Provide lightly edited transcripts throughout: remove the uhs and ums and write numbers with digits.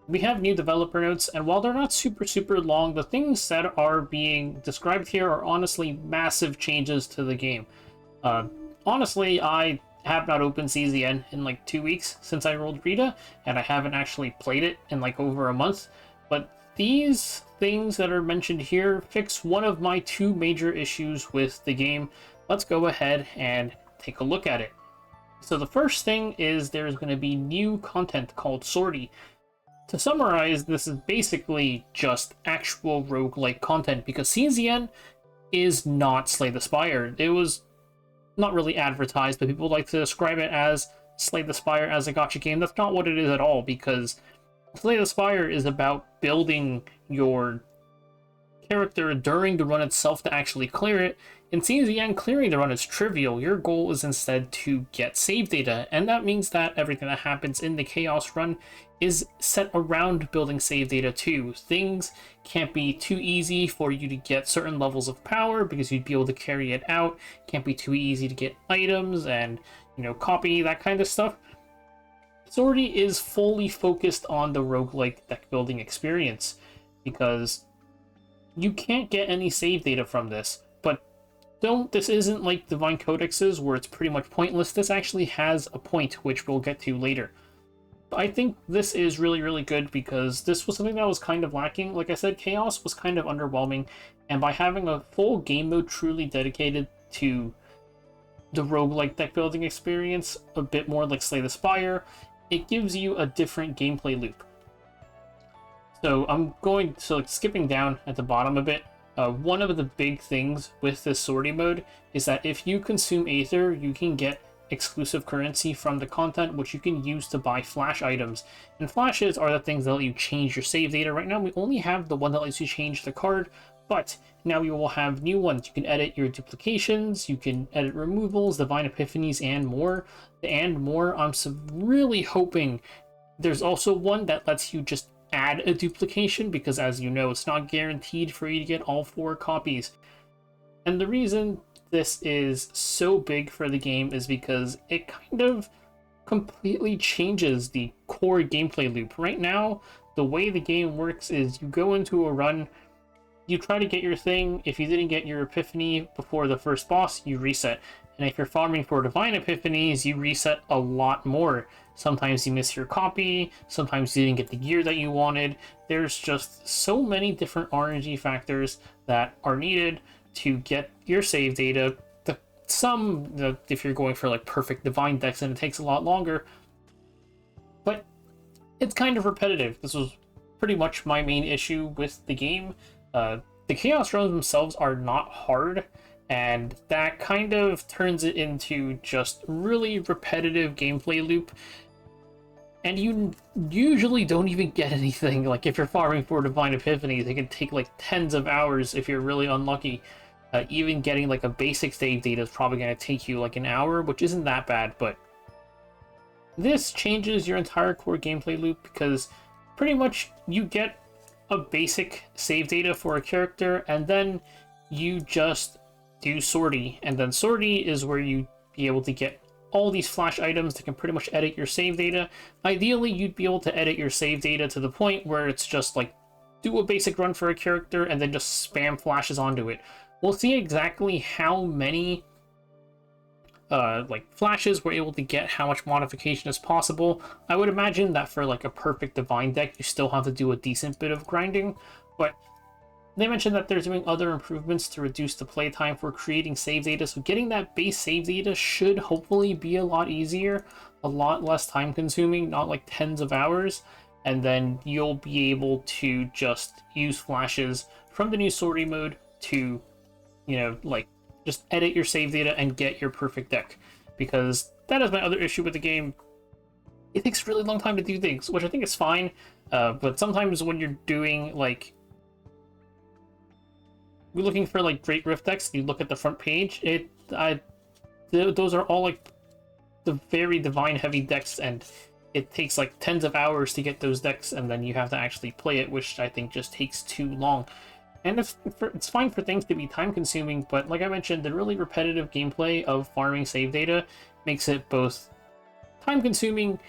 we have new developer notes, and while they're not super long, the things that are being described here are honestly massive changes to the game. Uh, Honestly, I have not opened CZN in like 2 weeks since I rolled Rita, and I haven't actually played it in like over a month. But these things that are mentioned here fix one of my two major issues with the game. Let's go ahead and take a look at it. So the first thing is there's going to be new content called Sortie. To summarize, this is basically just actual roguelike content because CZN is not Slay the Spire. It was not really advertised, but people like to describe it as Slay the Spire as a gacha game. That's not what it is at all, because Slay the Spire is about building your character during the run itself to actually clear it. In CZN, clearing the run is trivial. Your goal is instead to get save data, and that means that everything that happens in the Chaos run is set around building save data too. Things can't be too easy for you to get certain levels of power because you'd be able to carry it out. Can't be too easy to get items and, copy, that kind of stuff. Sortie is fully focused on the roguelike deck building experience because you can't get any save data from this, but this isn't like Divine Codexes where it's pretty much pointless. This actually has a point, which we'll get to later. But I think this is really good because this was something that was kind of lacking. Like I said, Chaos was kind of underwhelming, and by having a full game mode truly dedicated to the roguelike deck building experience, a bit more like Slay the Spire, it gives you a different gameplay loop. So I'm skipping down at the bottom a bit. One of the big things with this sortie mode is that if you consume Aether, you can get exclusive currency from the content, which you can use to buy flash items. And flashes are the things that let you change your save data. Right now, we only have the one that lets you change the card, but now we will have new ones. You can edit your duplications, you can edit removals, divine epiphanies, and more. I'm really hoping there's also one that lets you just add a duplication, because as you know, it's not guaranteed for you to get all 4 copies. And the reason this is so big for the game is because it kind of completely changes the core gameplay loop. Right now, the way the game works is you go into a run, you try to get your thing. If you didn't get your epiphany before the first boss, you reset. And if you're farming for divine epiphanies, you reset a lot more. Sometimes you miss your copy, sometimes you didn't get the gear that you wanted. There's just so many different RNG factors that are needed to get your save data. If you're going for like perfect divine decks, then it takes a lot longer. But it's kind of repetitive. This was pretty much my main issue with the game. The Chaos runs themselves are not hard, and that kind of turns it into just really repetitive gameplay loop. And you usually don't even get anything. Like if you're farming for divine epiphanies, it can take like tens of hours if you're really unlucky. Even getting like a basic save data is probably going to take you like an hour, which isn't that bad. But this changes your entire core gameplay loop because pretty much you get a basic save data for a character, and then you just do sortie, and then sortie is where you be able to get all these flash items that can pretty much edit your save data. Ideally, you'd be able to edit your save data to the point where it's just like do a basic run for a character and then just spam flashes onto it. We'll see exactly how many flashes we're able to get, how much modification is possible. I would imagine that for like a perfect divine deck, you still have to do a decent bit of grinding, but they mentioned that they're doing other improvements to reduce the playtime for creating save data, so getting that base save data should hopefully be a lot easier, a lot less time consuming, not like tens of hours, and then you'll be able to just use flashes from the new sortie mode to, just edit your save data and get your perfect deck. Because that is my other issue with the game. It takes a really long time to do things, which I think is fine, but sometimes when you're doing we're looking for like Great Rift decks, you look at the front page, those are all like the very divine heavy decks, and it takes like tens of hours to get those decks, and then you have to actually play it, which I think just takes too long. And it's fine for things to be time consuming, but like I mentioned, the really repetitive gameplay of farming save data makes it both time consuming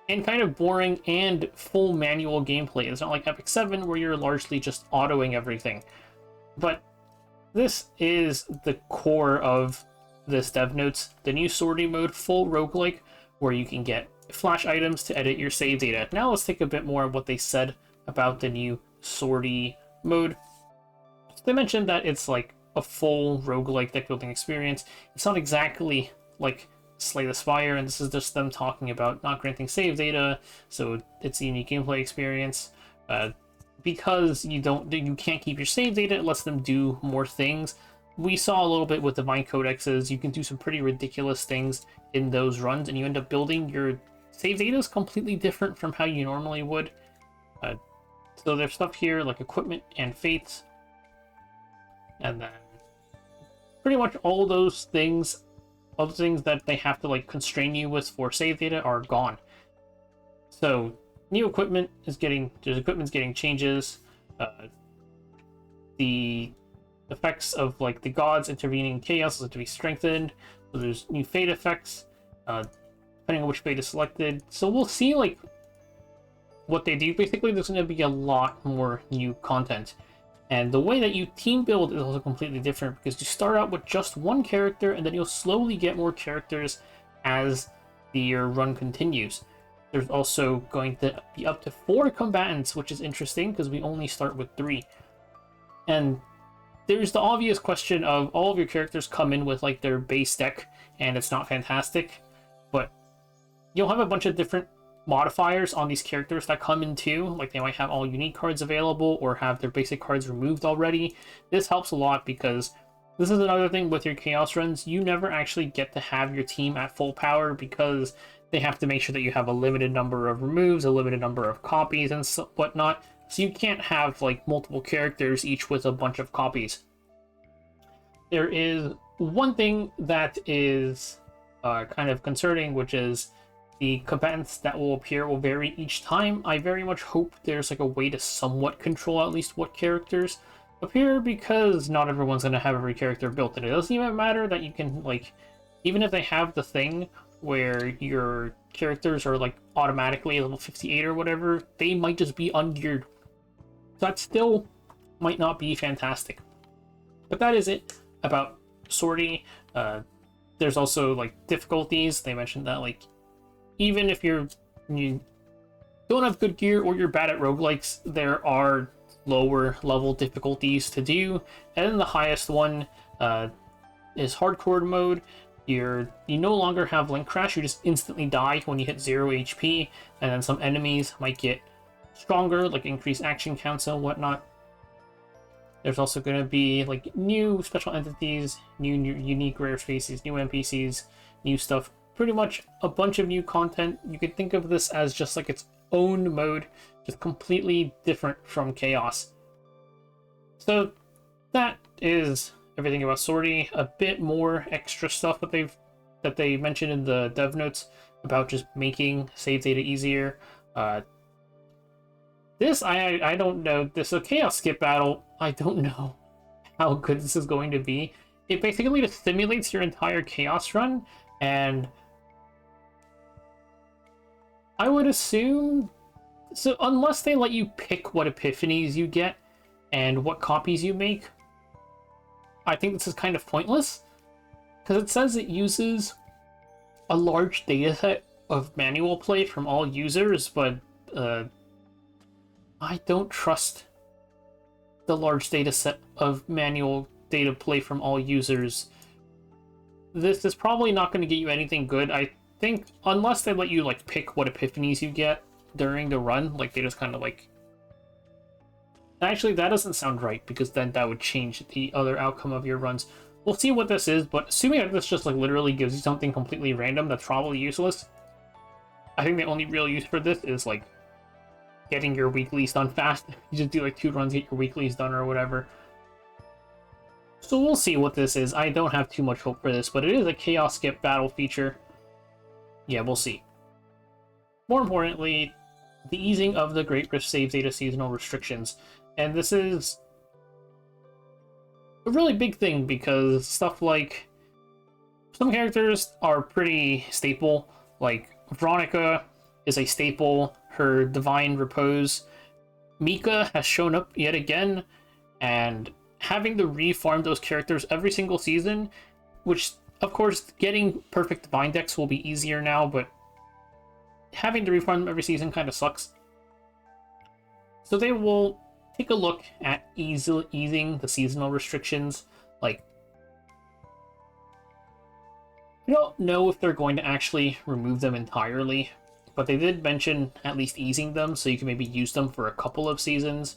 and kind of boring and full manual gameplay. It's not like Epic 7 where you're largely just autoing everything. But this is the core of this dev notes, the new Sortie mode, full roguelike, where you can get flash items to edit your save data. Now let's take a bit more of what they said about the new Sortie mode. So they mentioned that it's like a full roguelike deck building experience. It's not exactly like Slay the Spire, and this is just them talking about not granting save data, so it's a unique gameplay experience. Because you can't keep your save data, it lets them do more things. We saw a little bit with Divine Codexes. You can do some pretty ridiculous things in those runs, and you end up building your save data is completely different from how you normally would. So there's stuff here like equipment and fates, and then pretty much all those things, other things that they have to like constrain you with for save data are gone. So new equipment is getting, equipment's getting changes. The effects of like the gods intervening in chaos is to be strengthened. So there's new fate effects, depending on which fate is selected. So we'll see like what they do. Basically, there's going to be a lot more new content. And the way that you team build is also completely different, because you start out with just one character, and then you'll slowly get more characters as the run continues. There's also going to be up to 4 combatants, which is interesting, because we only start with 3. And there's the obvious question of all of your characters come in with like their base deck, and it's not fantastic, but you'll have a bunch of different modifiers on these characters that come in too. Like they might have all unique cards available or have their basic cards removed already. This helps a lot because this is another thing with your chaos runs. You never actually get to have your team at full power because they have to make sure that you have a limited number of removes, a limited number of copies and whatnot. So you can't have like multiple characters each with a bunch of copies. There is one thing that is kind of concerning, which is the combatants that will appear will vary each time. I very much hope there's like a way to somewhat control at least what characters appear, because not everyone's going to have every character built, and it doesn't even matter that you can like, even if they have the thing where your characters are like automatically level 58 or whatever, they might just be ungeared. So that still might not be fantastic. But that is it about Sortie. There's also like difficulties. They mentioned that like even if you don't have good gear or you're bad at roguelikes, there are lower level difficulties to do. And then the highest one is hardcore mode. You no longer have link crash, you just instantly die when you hit 0 HP, and then some enemies might get stronger, like increased action counts and whatnot. There's also going to be like new special entities, new unique rare species, new NPCs, new stuff. Pretty much a bunch of new content. You could think of this as just like its own mode, just completely different from Chaos. So that is everything about Sortie. A bit more extra stuff that they mentioned in the dev notes about just making save data easier. This I don't know. This is a Chaos skip battle. I don't know how good this is going to be. It basically just simulates your entire Chaos run, and I would assume, so unless they let you pick what epiphanies you get and what copies you make, I think this is kind of pointless, because it says it uses a large data set of manual play from all users, but I don't trust the large data set of manual data play from all users. This is probably not going to get you anything good. I think unless they let you like pick what epiphanies you get during the run, like they just kind of like, actually that doesn't sound right, because then that would change the other outcome of your runs. We'll see what this is, but assuming that this just like literally gives you something completely random that's probably useless, I think the only real use for this is like getting your weeklies done fast. You just do like 2 runs, get your weeklies done or whatever. So we'll see what this is. I don't have too much hope for this, but it is a Chaos Skip battle feature. Yeah, we'll see. More importantly, the easing of the Great Rift Save Data seasonal restrictions. And this is a really big thing, because stuff like some characters are pretty staple, like Veronica is a staple. Her Divine Repose. Mika has shown up yet again, and having to refarm those characters every single season, which, of course, getting perfect Divine decks will be easier now, but having to refarm them every season kind of sucks. So they will take a look at easing the seasonal restrictions. Like, I don't know if they're going to actually remove them entirely, but they did mention at least easing them, so you can maybe use them for a couple of seasons.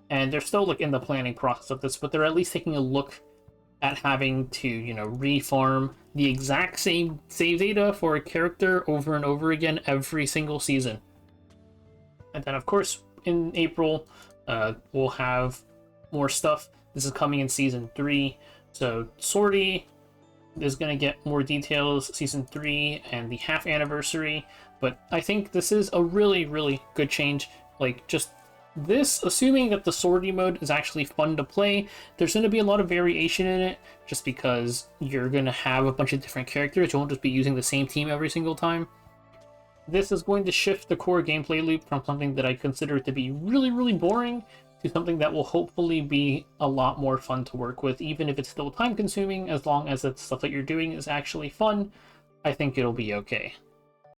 And they're still like in the planning process of this, but they're at least taking a look at having to, you know, refarm the exact same save data for a character over and over again every single season. And then, of course, in April, we'll have more stuff. This is coming in Season 3, so Sortie is going to get more details, Season 3, and the half anniversary. But I think this is a really, really good change. Like, just this, assuming that the Sortie mode is actually fun to play, there's going to be a lot of variation in it, just because you're going to have a bunch of different characters. You won't just be using the same team every single time. This is going to shift the core gameplay loop from something that I consider to be really, really boring to something that will hopefully be a lot more fun to work with, even if it's still time-consuming. As long as the stuff that you're doing is actually fun, I think it'll be okay.